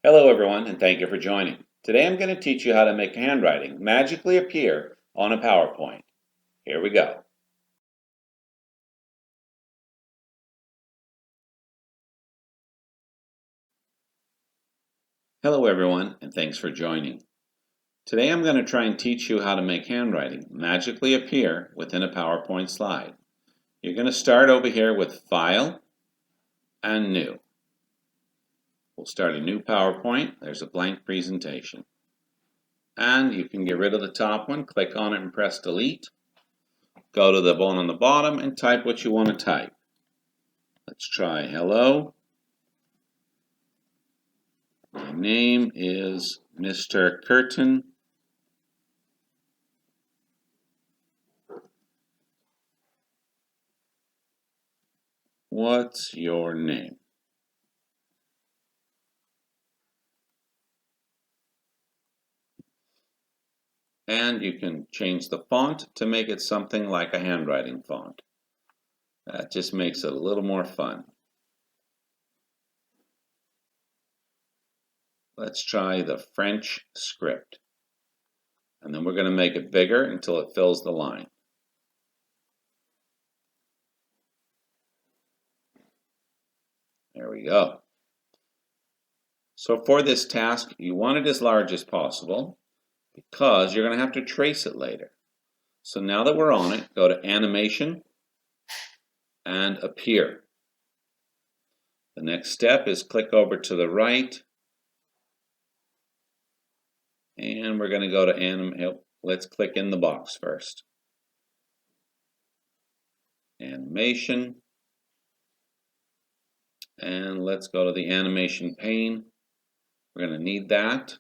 Hello everyone, and thank you for joining. Today I'm going to teach you how to make handwriting magically appear on a PowerPoint. Here we go. Hello everyone, and thanks for joining. Today I'm going to try and teach you how to make handwriting magically appear within a PowerPoint slide. You're going to start over here with File and New. We'll start a new PowerPoint. There's a blank presentation. And you can get rid of the top one, click on it and press Delete. Go to the one on the bottom and type what you want to type. Let's try hello. My name is Mr. Curtin. What's your name? And you can change the font to make it something like a handwriting font. That just makes it a little more fun. Let's try the French script. And then we're going to make it bigger until it fills the line. There we go. So for this task, you want it as large as possible because you're going to have to trace it later. So now that we're on it, go to Animation and Appear. The next step is click over to the right, and we're going to go to let's click in the box first. Animation, and let's go to the animation pane. We're going to need that.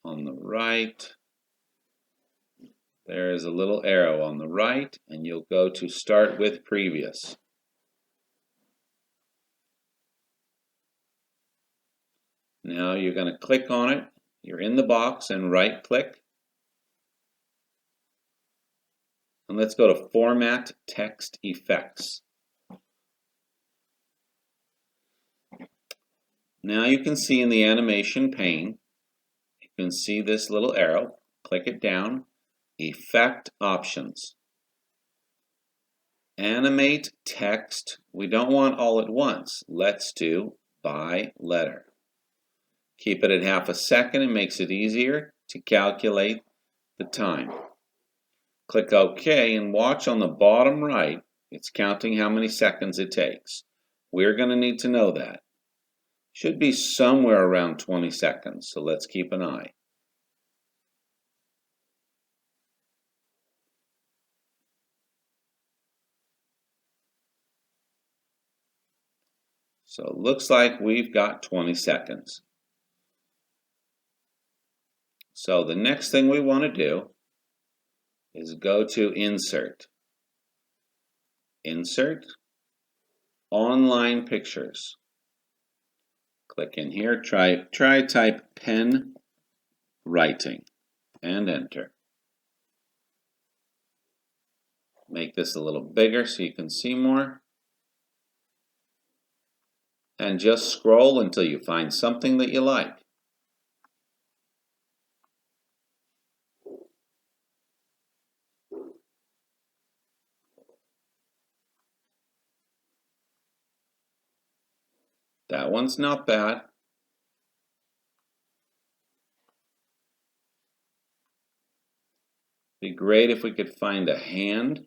On the right, there is a little arrow on the right, and you'll go to Start with Previous. Now you're going to click on it. You're in the box and right click. And let's go to Format Text Effects. Now you can see in the animation pane, you can see this little arrow. Click it down. Effect Options. Animate text. We don't want all at once. Let's do by letter. Keep it at half a second. It makes it easier to calculate the time. Click OK and watch on the bottom right. It's counting how many seconds it takes. We're going to need to know that. Should be somewhere around 20 seconds, so let's keep an eye. So it looks like we've got 20 seconds. So the next thing we want to do is go to Insert. Insert, Online Pictures. Click in here, try type pen writing and enter. Make this a little bigger so you can see more. And just scroll until you find something that you like. That one's not bad. Be great if we could find a hand.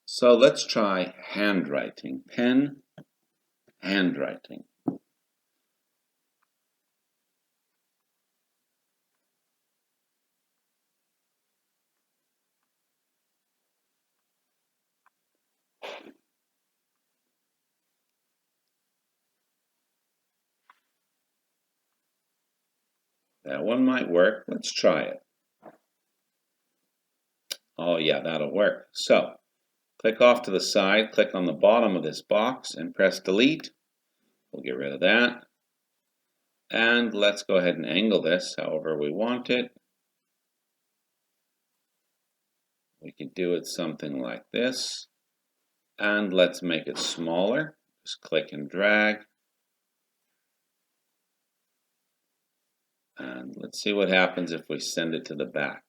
So let's try handwriting. Pen, handwriting. That one might work. Let's try it. Oh yeah, that'll work. So Click off to the side, click on the bottom of this box and press delete. We'll get rid of that. And let's go ahead and angle this however we want it. We can do it something like this. And let's make it smaller. Just click and drag. And let's see what happens if we send it to the back.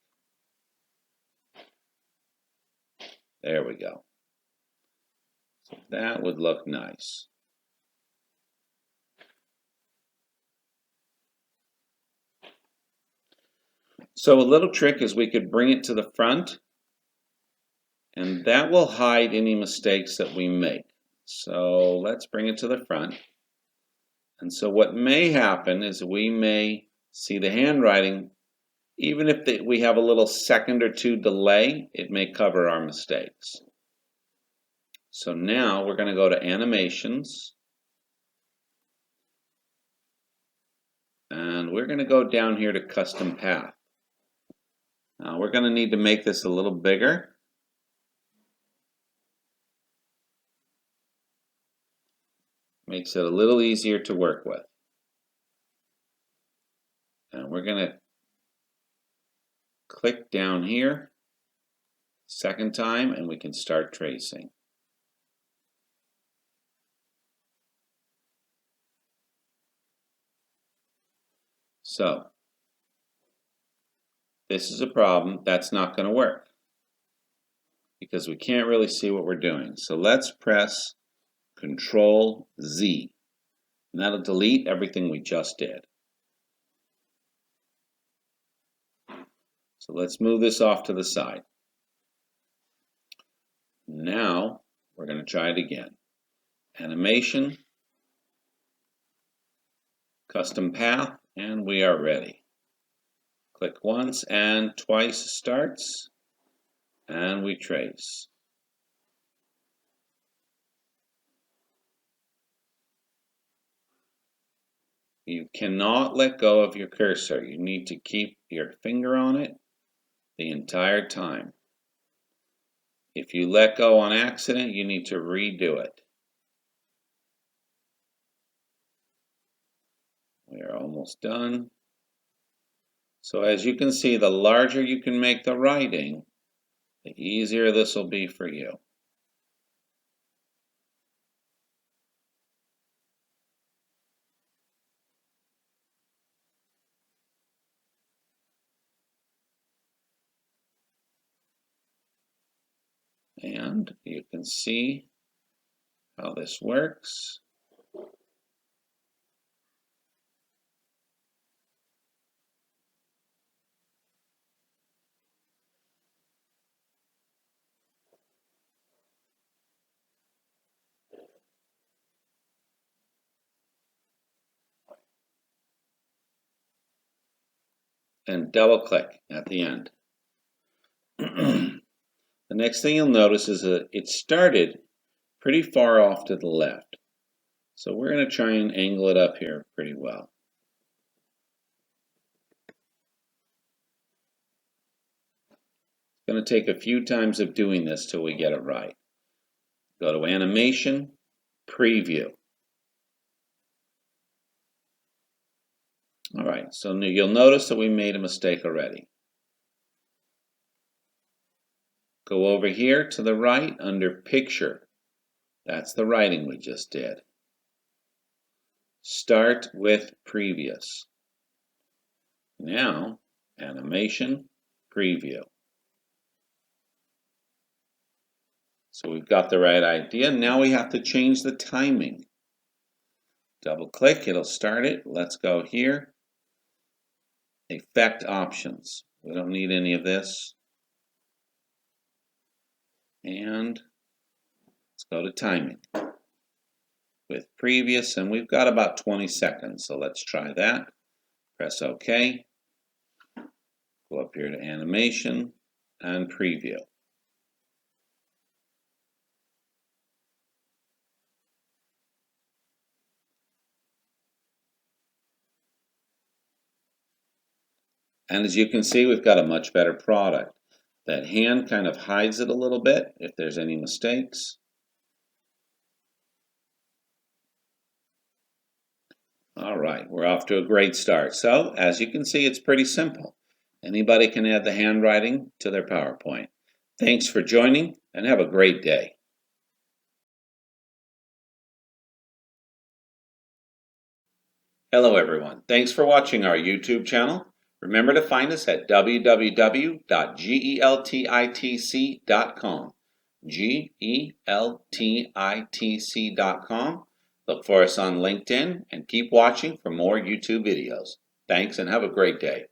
There we go. So that would look nice. So a little trick is we could bring it to the front, and that will hide any mistakes that we make. So let's bring it to the front. And so what may happen is we may see the handwriting, even if we have a little second or two delay, it may cover our mistakes. So now we're going to go to Animations. And we're going to go down here to Custom Path. Now we're going to need to make this a little bigger. Makes it a little easier to work with. And we're going to click down here second time and we can start tracing. So this is a problem. That's not going to work because we can't really see what we're doing. So let's press Control Z, and that'll delete everything we just did. So let's move this off to the side. Now we're going to try it again. Animation, Custom Path, and we are ready. Click once and twice starts, and we trace. You cannot let go of your cursor. You need to keep your finger on it the entire time. If you let go on accident, you need to redo it. We are almost done. So as you can see, the larger you can make the writing, the easier this will be for you. And you can see how this works. And double click at the end. The next thing you'll notice is that it started pretty far off to the left. So we're going to try and angle it up here pretty well. It's going to take a few times of doing this till we get it right. Go to Animation, Preview. All right, so you'll notice that we made a mistake already. Go over here to the right under Picture. That's the writing we just did. Start with Previous. Now, Animation, Preview. So we've got the right idea. Now we have to change the timing. Double click, it'll start it. Let's go here. Effect Options. We don't need any of this. And let's go to Timing with Previous, and we've got about 20 seconds, so let's try that. Press OK. Go up here to Animation and Preview. And as you can see, we've got a much better product. That hand kind of hides it a little bit if there's any mistakes. All right, we're off to a great start. So, as you can see, it's pretty simple. Anybody can add the handwriting to their PowerPoint. Thanks for joining, and have a great day. Hello, everyone. Thanks for watching our YouTube channel. Remember to find us at www.geltitc.com. geltitc.com. Look for us on LinkedIn and keep watching for more YouTube videos. Thanks and have a great day.